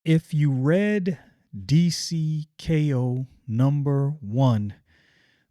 If you read DC K.O. #1,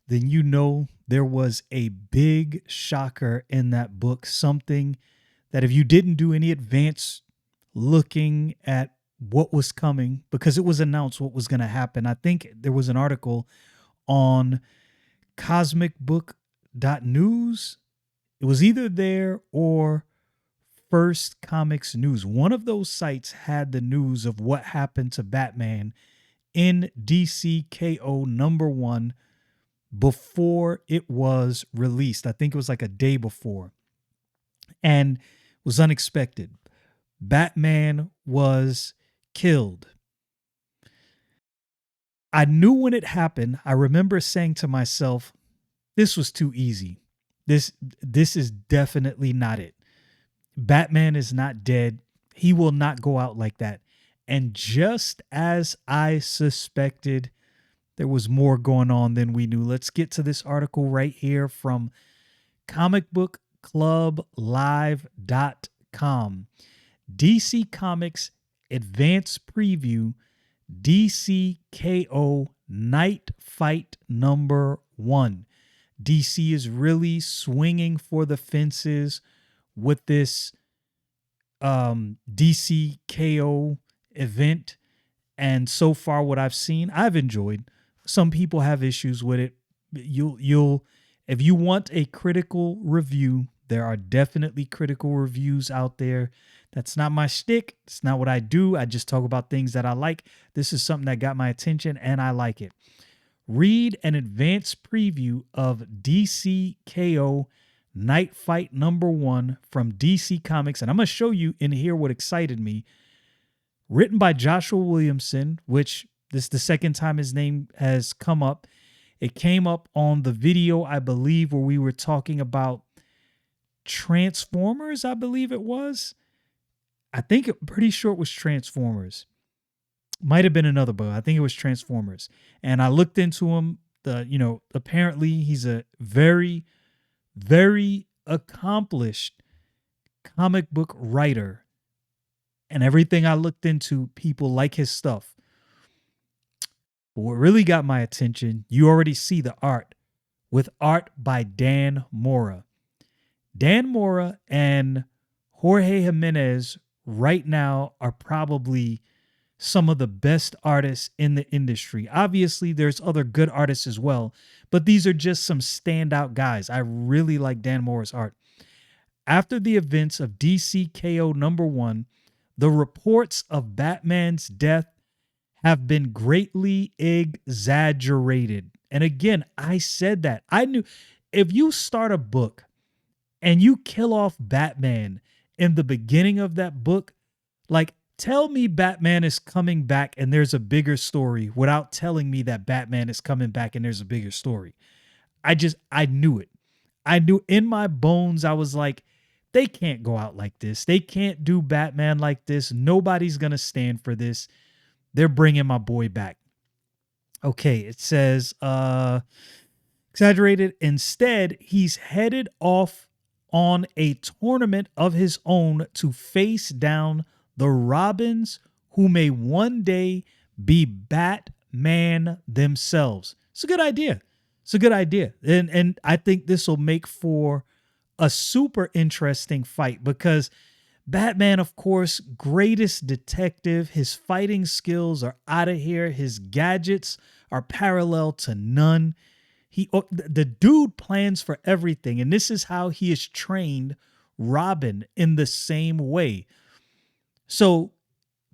then you know there was a big shocker in that book. Something that if you didn't do any advance looking at what was coming, because it was announced what was going to happen. I think there was an article on cosmicbook.news. It was either there or First Comics News. One of those sites had the news of what happened to Batman in DC K.O. #1 before it was released. I think it was like a day before, and was unexpected. Batman was killed. I knew when it happened. I remember saying to myself, this was too easy. This is definitely not it. Batman is not dead. He will not go out like that. And just as I suspected, there was more going on than we knew. Let's get to this article right here from comicbookclublive.com. DC Comics Advance Preview, DC K.O. Knightfight #1. DC is really swinging for the fences with this DC K.O. event. And so far what I've seen, I've enjoyed. Some people have issues with it. You'll if you want a critical review, there are definitely critical reviews out there. That's not my shtick. It's not what I do. I just talk about things that I like. This is something that got my attention and I like it. Read an advanced preview of DC K.O. Knightfight #1 from DC Comics. And I'm going to show you in here what excited me. Written by Joshua Williamson, which this is the second time his name has come up. It came up on the video, I believe, where we were talking about Transformers, I believe it was. Pretty sure it was Transformers. Might have been another book. I think it was Transformers. And I looked into him. Apparently he's a very, very accomplished comic book writer. And everything I looked into, people like his stuff. But what really got my attention, you already see the art, with art by Dan Mora. Dan Mora and Jorge Jimenez right now are probably some of the best artists in the industry. Obviously, there's other good artists as well, but these are just some standout guys. I really like Dan Mora's art. After the events of DC K.O. #1, the reports of Batman's death have been greatly exaggerated. And again, I said that. I knew if you start a book and you kill off Batman in the beginning of that book, like, tell me Batman is coming back and there's a bigger story without telling me that Batman is coming back and there's a bigger story. I knew it. I knew in my bones, I was like, they can't go out like this. They can't do Batman like this. Nobody's going to stand for this. They're bringing my boy back. Okay, it says, exaggerated. Instead, he's headed off on a tournament of his own to face down the Robins who may one day be Batman themselves. It's a good idea. It's a good idea. And I think this will make for a super interesting fight because Batman, of course, greatest detective. His fighting skills are out of here. His gadgets are parallel to none. The dude plans for everything. And this is how he has trained Robin in the same way. So,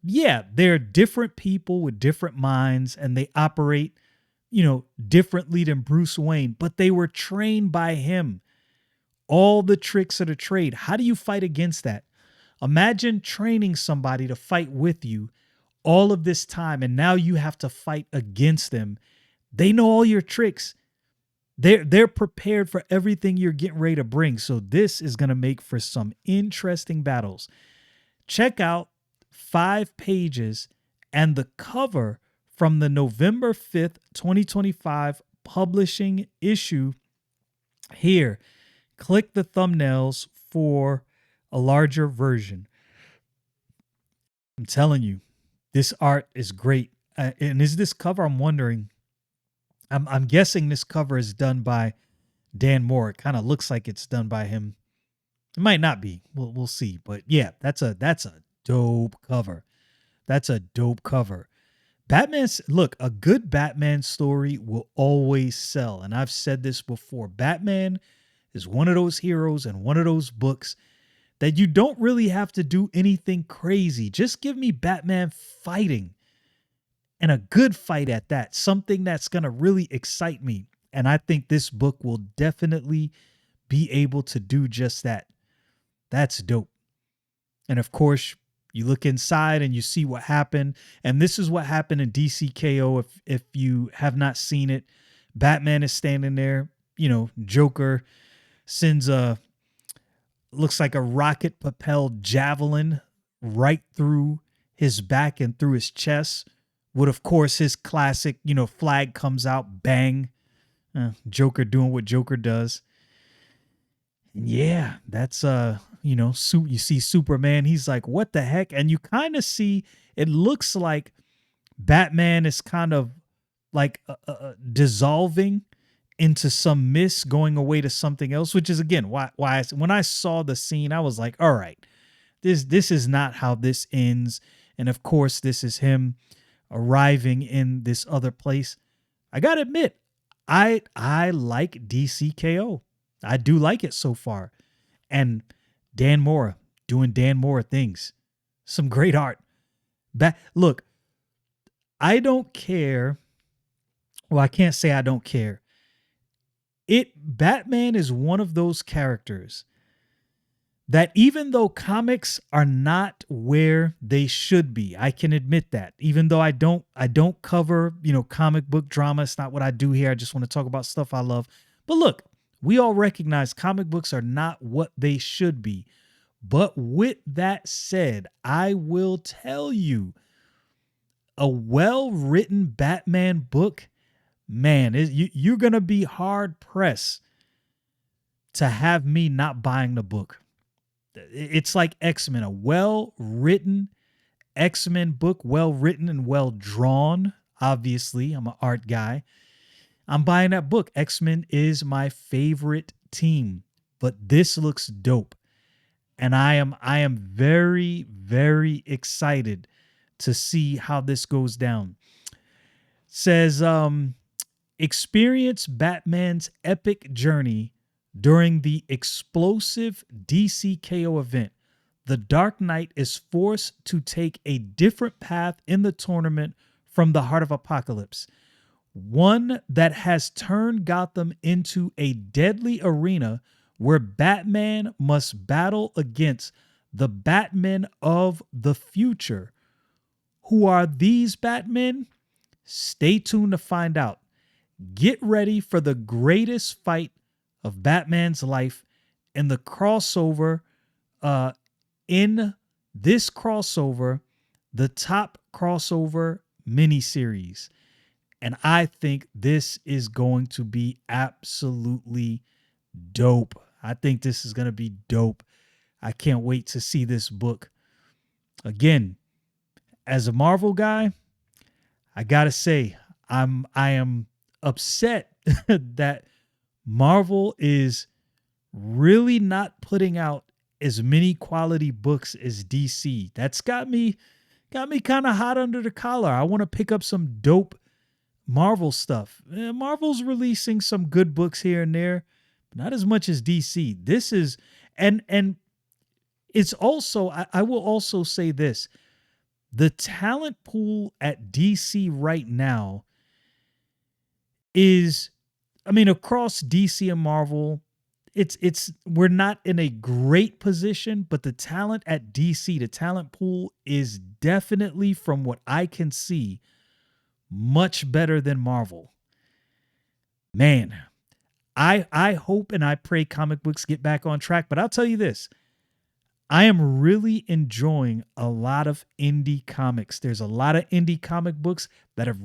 yeah, they're different people with different minds and they operate, differently than Bruce Wayne, but they were trained by him. All the tricks of the trade. How do you fight against that? Imagine training somebody to fight with you all of this time, and now you have to fight against them. They know all your tricks. They're prepared for everything you're getting ready to bring. So this is going to make for some interesting battles. Check out 5 pages and the cover from the November 5th, 2025 publishing issue here. Click the thumbnails for a larger version. I'm telling you, This art is great. And is this cover? I'm wondering. I'm guessing this cover is done by Dan Mora. It kind of looks like it's done by him. It might not be. We'll see. But yeah, that's a dope cover. That's a dope cover. Batman's look, a good Batman story will always sell. And I've said this before. Batman is one of those heroes and one of those books that you don't really have to do anything crazy. Just give me Batman fighting, and a good fight at that. Something that's going to really excite me. And I think this book will definitely be able to do just that. That's dope. And of course, you look inside and you see what happened. And this is what happened in DC K.O. If you have not seen it, Batman is standing there. Joker sends looks like a rocket propelled javelin right through his back and through his chest. With, of course, his classic, flag comes out, bang. Joker doing what Joker does. And yeah, that's, you see Superman. He's like, what the heck? And you kind of see, it looks like Batman is kind of like dissolving into some mist, going away to something else, which is, again, why when I saw the scene, I was like, all right, this is not how this ends. And of course, this is him arriving in this other place. I gotta admit, I like DC K.O. I do like it so far. And Dan Mora doing Dan Mora things. Some great art. Look, I don't care. Well, I can't say I don't care. Batman is one of those characters that, even though comics are not where they should be, I can admit that. Even though I don't cover, comic book drama, it's not what I do here. I just want to talk about stuff I love. But look, we all recognize comic books are not what they should be. But with that said, I will tell you, a well-written Batman book, man, you're going to be hard-pressed to have me not buying the book. It's like X-Men, a well-written X-Men book, well-written and well-drawn. Obviously, I'm an art guy. I'm buying that book. X-Men is my favorite team, but this looks dope. And I am very, very excited to see how this goes down. It says, experience Batman's epic journey during the explosive DC K.O. event. The Dark Knight is forced to take a different path in the tournament from the Heart of Apocalypse, one that has turned Gotham into a deadly arena where Batman must battle against the Batmen of the future. Who are these Batmen? Stay tuned to find out. Get ready for the greatest fight of Batman's life in the crossover, the top crossover miniseries. And I think this is going to be absolutely dope. I think this is going to be dope. I can't wait to see this book. Again, as a Marvel guy, I got to say, I am upset that Marvel is really not putting out as many quality books as DC. That's got me kind of hot under the collar. I want to pick up some dope Marvel stuff. Marvel's releasing some good books here and there, but not as much as DC. This is, and it's also, I will also say this, the talent pool at DC right now is, across DC and Marvel, we're not in a great position, but the talent at DC, the talent pool is definitely, from what I can see, much better than Marvel. Man, I hope and I pray comic books get back on track, but I'll tell you this, I am really enjoying a lot of indie comics. There's a lot of indie comic books that they've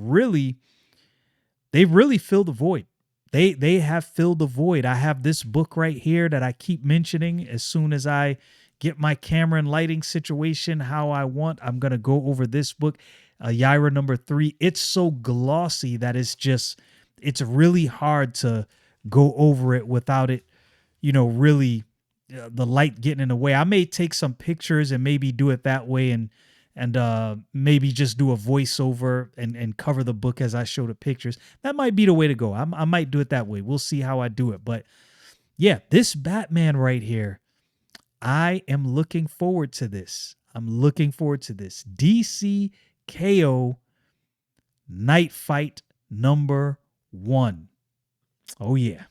really filled the void. They have filled the void. I have this book right here that I keep mentioning as soon as I, get my camera and lighting situation how I want, I'm going to go over this book, Yaira #3. It's so glossy that it's really hard to go over it without it, really the light getting in the way. I may take some pictures and maybe do it that way, and maybe just do a voiceover and cover the book as I show the pictures. That might be the way to go. I might do it that way. We'll see how I do it. But yeah, this Batman right here, I am looking forward to this. I'm looking forward to this. DC K.O. Knightfight #1. Oh yeah.